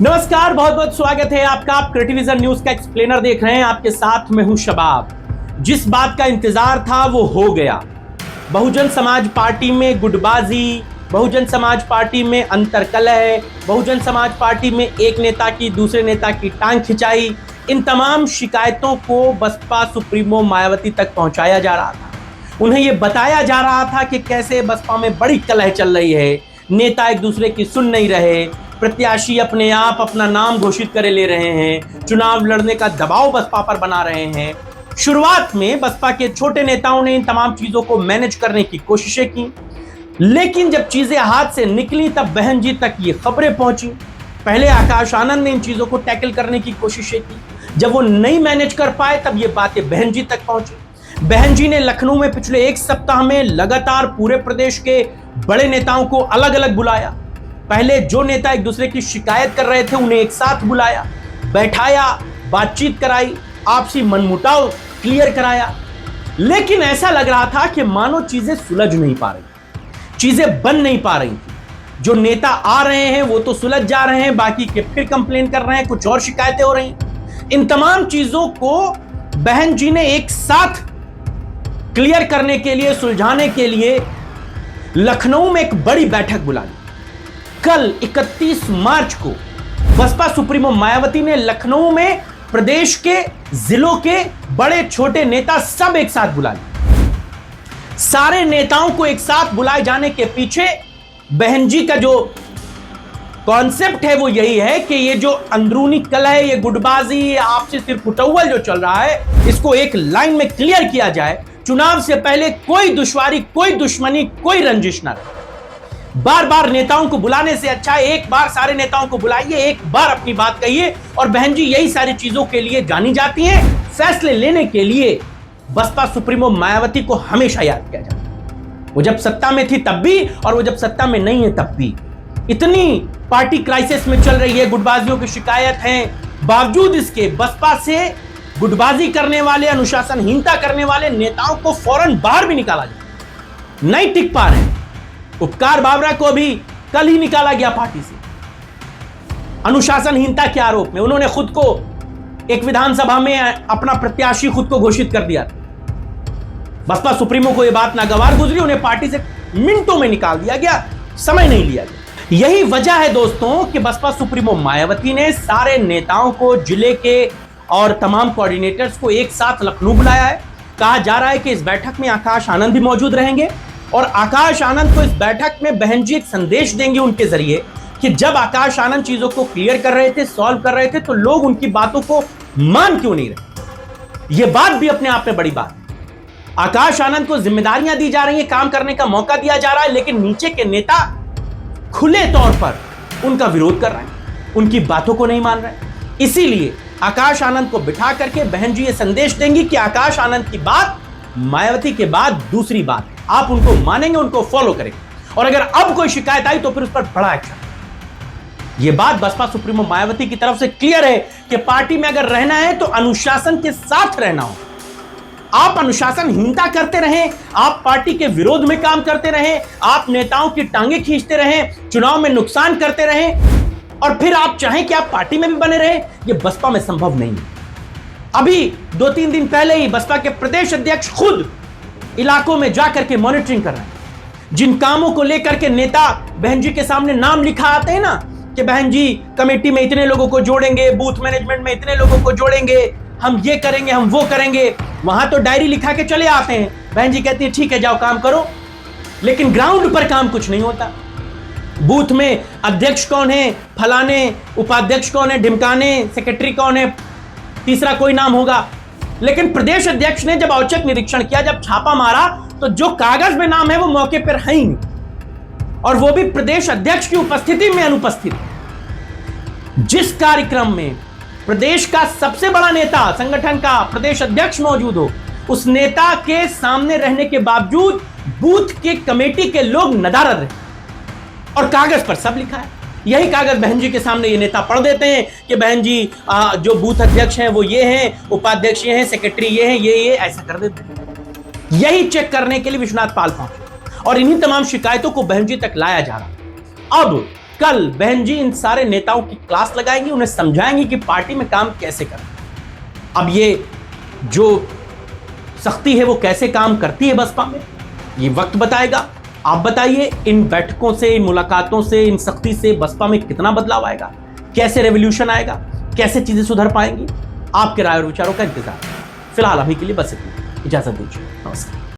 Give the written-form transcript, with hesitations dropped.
नमस्कार, बहुत बहुत स्वागत है आपका। आप क्रिटिविजन न्यूज का एक्सप्लेनर देख रहे हैं। आपके साथ में हूं शबाब। जिस बात का इंतजार था वो हो गया। बहुजन समाज पार्टी में गुटबाजी, बहुजन समाज पार्टी में अंतरकलह, बहुजन समाज पार्टी में एक नेता की दूसरे नेता की टांग खिंचाई, इन तमाम शिकायतों को बसपा सुप्रीमो मायावती तक पहुंचाया जा रहा था। उन्हें यह बताया जा रहा था कि कैसे बसपा में बड़ी कलह चल रही है, नेता एक दूसरे की सुन नहीं रहे, प्रत्याशी अपने आप अपना नाम घोषित करे ले रहे हैं, चुनाव लड़ने का दबाव बसपा पर बना रहे हैं। शुरुआत में बसपा के छोटे नेताओं ने इन तमाम चीजों को मैनेज करने की कोशिशें की, लेकिन जब चीजें हाथ से निकली तब बहन जी तक ये खबरें पहुंची। पहले आकाश आनंद ने इन चीजों को टैकल करने की कोशिशें की, जब वो नहीं मैनेज कर पाए तब ये बातें बहन जी तक पहुंची। बहन जी ने लखनऊ में पिछले एक सप्ताह में लगातार पूरे प्रदेश के बड़े नेताओं को अलग अलग बुलाया। पहले जो नेता एक दूसरे की शिकायत कर रहे थे उन्हें एक साथ बुलाया, बैठाया, बातचीत कराई, आपसी मनमुटाव क्लियर कराया। लेकिन ऐसा लग रहा था कि मानो चीजें सुलझ नहीं पा रही, चीजें बन नहीं पा रही। जो नेता आ रहे हैं वो तो सुलझ जा रहे हैं, बाकी के फिर कंप्लेन कर रहे हैं, कुछ और शिकायतें हो रही हैं। इन तमाम चीजों को बहन जी ने एक साथ क्लियर करने के लिए, सुलझाने के लिए लखनऊ में एक बड़ी बैठक बुला ली। कल 31 मार्च को बसपा सुप्रीमो मायावती ने लखनऊ में प्रदेश के जिलों के बड़े छोटे नेता सब एक साथ बुला लिए। सारे नेताओं को एक साथ बुलाए जाने के पीछे बहन जी का जो कॉन्सेप्ट है वो यही है कि ये जो अंदरूनी कलह है, ये गुटबाजी, ये आपसी सिरकुटौवल जो चल रहा है, इसको एक लाइन में क्लियर किया जाए। चुनाव से पहले कोई दुश्वारी, कोई दुश्मनी, कोई रंजिश ना रहे। बार बार नेताओं को बुलाने से अच्छा है एक बार सारे नेताओं को बुलाइए, एक बार अपनी बात कहिए। और बहन जी यही सारी चीजों के लिए जानी जाती हैं। फैसले लेने के लिए बसपा सुप्रीमो मायावती को हमेशा याद किया जाता है। वो जब सत्ता में थी तब भी, और वो जब सत्ता में नहीं है तब भी। इतनी पार्टी क्राइसिस में चल रही है, गुटबाजियों की शिकायत है, बावजूद इसके बसपा से गुटबाजी करने वाले, अनुशासनहीनता करने वाले नेताओं को फौरन बाहर भी निकाला जाए, नहीं टिक पा रहे। उपकार बावरा को भी कल ही निकाला गया पार्टी से अनुशासनहीनता के आरोप में। उन्होंने खुद को एक विधानसभा में अपना प्रत्याशी खुद को घोषित कर दिया। बसपा सुप्रीमो को यह बात नागवार गुजरी, उन्हें पार्टी से मिनटों में निकाल दिया गया, समय नहीं लिया गया। यही वजह है दोस्तों कि बसपा सुप्रीमो मायावती ने सारे नेताओं को, जिले के और तमाम कोऑर्डिनेटर्स को एक साथ लखनऊ बुलाया है। कहा जा रहा है कि इस बैठक में आकाश आनंद भी मौजूद रहेंगे और आकाश आनंद को इस बैठक में बहन जी एक संदेश देंगे उनके जरिए कि जब आकाश आनंद चीजों को क्लियर कर रहे थे, सॉल्व कर रहे थे, तो लोग उनकी बातों को मान क्यों नहीं रहे। यह बात भी अपने आप में बड़ी बात है। आकाश आनंद को जिम्मेदारियां दी जा रही हैं, काम करने का मौका दिया जा रहा है, लेकिन नीचे के नेता खुले तौर पर उनका विरोध कर रहे हैं, उनकी बातों को नहीं मान रहे। इसीलिए आकाश आनंद को बिठा करके बहन जी ये संदेश देंगी कि आकाश आनंद की बात मायावती के बाद दूसरी बात है, आप उनको मानेंगे, उनको फॉलो करेंगे, और अगर अब कोई शिकायत आई तो फिर उस पर बड़ा एक्शन। यह बात बसपा सुप्रीमो मायावती की तरफ से क्लियर है कि पार्टी में अगर रहना है तो अनुशासन के साथ रहना हो। आप अनुशासनहीनता करते रहें, आप पार्टी के विरोध में काम करते रहें, आप नेताओं की टांगे खींचते रहें, चुनाव में नुकसान करते रहें, और फिर आप चाहें कि आप पार्टी में भी बने रहें, यह बसपा में संभव नहीं है। अभी 2-3 दिन पहले ही बसपा के प्रदेश अध्यक्ष खुद इलाकों में जाकर के मॉनिटरिंग कर रहे हैं। जिन कामों को लेकर के नेता बहन जी के सामने नाम लिखा आते हैं ना कि बहन जी कमेटी में इतने लोगों को जोड़ेंगे, बूथ मैनेजमेंट में इतने लोगों को जोड़ेंगे, हम ये करेंगे, हम वो करेंगे, वहां तो डायरी लिखा के चले आते हैं। बहन जी कहती है ठीक है जाओ काम करो, लेकिन ग्राउंड पर काम कुछ नहीं होता। बूथ में अध्यक्ष कौन है, फलाने, उपाध्यक्ष कौन है, ढिमकाने, सेक्रेटरी कौन है, तीसरा कोई नाम होगा। लेकिन प्रदेश अध्यक्ष ने जब औचक निरीक्षण किया, जब छापा मारा, तो जो कागज में नाम है वो मौके पर है ही नहीं, और वो भी प्रदेश अध्यक्ष की उपस्थिति में अनुपस्थित। जिस कार्यक्रम में प्रदेश का सबसे बड़ा नेता, संगठन का प्रदेश अध्यक्ष मौजूद हो, उस नेता के सामने रहने के बावजूद बूथ के कमेटी के लोग नदारद रहे, और कागज पर सब लिखा है। यही कागज बहन जी के सामने ये नेता पढ़ देते हैं कि बहन जी जो बूथ अध्यक्ष हैं वो ये हैं, उपाध्यक्ष ये हैं, सेक्रेटरी ये हैं, ये ऐसा कर देते हैं। यही चेक करने के लिए विश्वनाथ पाल पहुंचे और इन्हीं तमाम शिकायतों को बहन जी तक लाया जा रहा। अब कल बहन जी इन सारे नेताओं की क्लास लगाएंगी, उन्हें समझाएंगी कि पार्टी में काम कैसे करना। अब ये जो सख्ती है वो कैसे काम करती है बसपा में, ये वक्त बताएगा। आप बताइए, इन बैठकों से, इन मुलाकातों से, इन सख्ती से बसपा में कितना बदलाव आएगा, कैसे रेवोल्यूशन आएगा, कैसे चीजें सुधर पाएंगी। आपके राय और विचारों का इंतजार। फिलहाल अभी के लिए बस इतना, इजाजत दीजिए, नमस्कार।